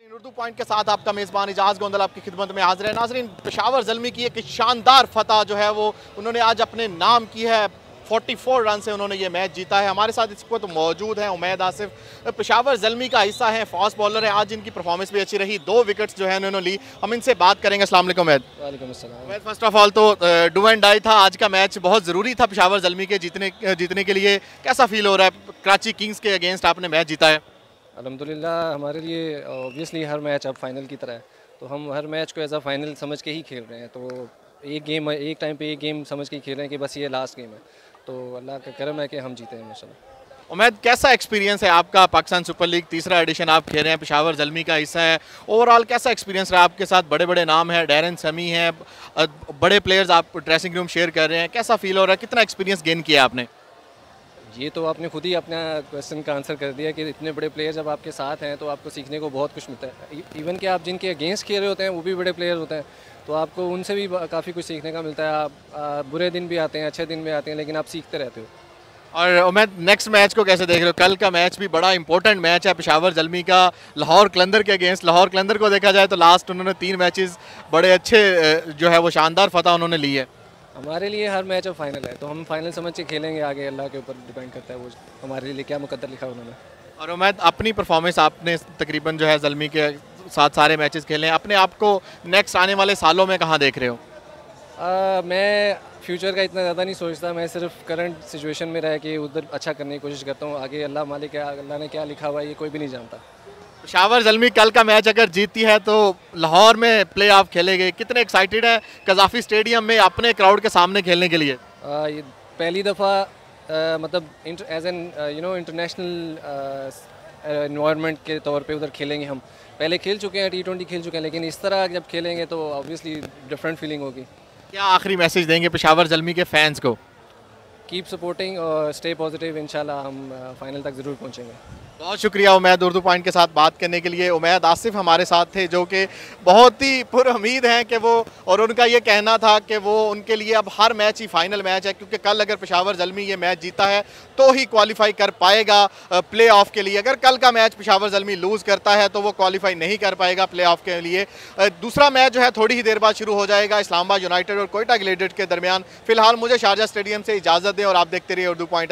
Urdu point के साथ आपका मेज़बान इजाज़ गोंदल आपकी खिदमत में हाजिर है। नाज़रीन, पेशावर ज़ल्मी की एक शानदार फतह जो है वो उन्होंने आज अपने नाम की है। 44 रन से उन्होंने ये मैच जीता है। हमारे साथ इस वक्त मौजूद हैं उमैद आसिफ, पेशावर ज़ल्मी का हिस्सा है, फास्ट बॉलर है। आज इनकी परफॉर्मेंस भी अच्छी रही, 2 विकेट्स जो है उन्होंने ली। हम इनसे बात करेंगे। अस्सलाम वालेकुम उमैद। वालेकुम अस्सलाम। उमैद, फर्स्ट ऑफ ऑल तो डू एंड डाई था, आज का मैच बहुत ज़रूरी था पेशावर ज़ल्मी के जीतने के लिए। कैसा फील हो रहा है? कराची किंग्स के अगेंस्ट आपने मैच जीता है। अल्हम्दुलिल्लाह, हमारे लिए ऑब्वियसली हर मैच अब फाइनल की तरह है, तो हम हर मैच को एज अ फाइनल समझ के ही खेल रहे हैं। तो एक टाइम पे एक गेम समझ के ही खेल रहे हैं कि बस ये लास्ट गेम है, तो अल्लाह का करम है कि हम जीते हैं माशाल्लाह। उमैद, कैसा एक्सपीरियंस है आपका? पाकिस्तान सुपर लीग तीसरा एडिशन आप खेल रहे हैं, पेशावर ज़ल्मी का हिस्सा है। ओवरऑल कैसा एक्सपीरियंस रहा? आपके साथ बड़े बड़े नाम हैं, डैरन समी हैं, बड़े प्लेयर्स आप ड्रेसिंग रूम शेयर कर रहे हैं। कैसा फील हो रहा है? कितना एक्सपीरियंस गेन किया आपने? ये तो आपने खुद ही अपना क्वेश्चन का आंसर कर दिया कि इतने बड़े प्लेयर जब आपके साथ हैं तो आपको सीखने को बहुत कुछ मिलता है। इवन कि आप जिनके अगेंस्ट खेल रहे होते हैं वो भी बड़े प्लेयर होते हैं, तो आपको उनसे भी काफ़ी कुछ सीखने का मिलता है। आप बुरे दिन भी आते हैं, अच्छे दिन भी आते हैं, लेकिन आप सीखते रहते हो। और उमैद, नेक्स्ट मैच को कैसे देख रहे हो? कल का मैच भी बड़ा इंपॉर्टेंट मैच है पेशावर ज़ल्मी का, लाहौर कलंदर के अगेंस्ट। लाहौर कलंदर को देखा जाए तो लास्ट उन्होंने 3 मैचेस बड़े अच्छे जो है वो शानदार फतह उन्होंने ली है। हमारे लिए हर मैच अब फाइनल है, तो हम फाइनल समझ के खेलेंगे। आगे अल्लाह के ऊपर डिपेंड करता है वो हमारे लिए क्या मुकद्दर लिखा उन्होंने। और उमैद, अपनी परफॉर्मेंस आपने तकरीबन जो है ज़ल्मी के साथ सारे मैचेस खेले हैं, अपने आप को नेक्स्ट आने वाले सालों में कहाँ देख रहे हो? मैं फ्यूचर का इतना ज़्यादा नहीं सोचता, मैं सिर्फ करंट सिचुएशन में रह के उधर अच्छा करने की कोशिश करता हूँ। आगे अल्लाह मालिक है, अल्लाह ने क्या लिखा हुआ है ये कोई भी नहीं जानता। पेशावर ज़ल्मी कल का मैच अगर जीतती है तो लाहौर में प्ले ऑफ खेलेंगे, कितने एक्साइटेड है कज़ाफ़ी स्टेडियम में अपने क्राउड के सामने खेलने के लिए? ये पहली दफ़ा मतलब एज एन इंटरनेशनल इन्वायरमेंट के तौर पे उधर खेलेंगे। हम पहले खेल चुके हैं, T20 खेल चुके हैं, लेकिन इस तरह जब खेलेंगे तो ऑब्वियसली डिफरेंट फीलिंग होगी। क्या आखिरी मैसेज देंगे पेशावर ज़ल्मी के फैंस को? कीप सपोर्टिंग और स्टे पॉजिटिव, इंशाल्लाह हम फाइनल तक ज़रूर पहुँचेंगे। बहुत शुक्रिया उमैद, उर्दू पॉइंट के साथ बात करने के लिए। उमैद आसिफ हमारे साथ थे, जो कि बहुत ही पुरुम्मीद हैं कि वो, और उनका ये कहना था कि वो उनके लिए अब हर मैच ही फाइनल मैच है, क्योंकि कल अगर पेशावर ज़ल्मी ये मैच जीता है तो ही क्वालिफाई कर पाएगा प्ले ऑफ के लिए। अगर कल का मैच पेशावर ज़ल्मी लूज़ करता है तो वो क्वालिफाई नहीं कर पाएगा प्ले ऑफ के लिए। दूसरा मैच जो है थोड़ी ही देर बाद शुरू हो जाएगा, इस्लामाबाद यूनाइटेड और कोयटा ग्लेडिएटर्स के दरमियान। फिलहाल मुझे शारजा स्टेडियम से इजाज़त दें और आप देखते रहिए उर्दू पॉइंट।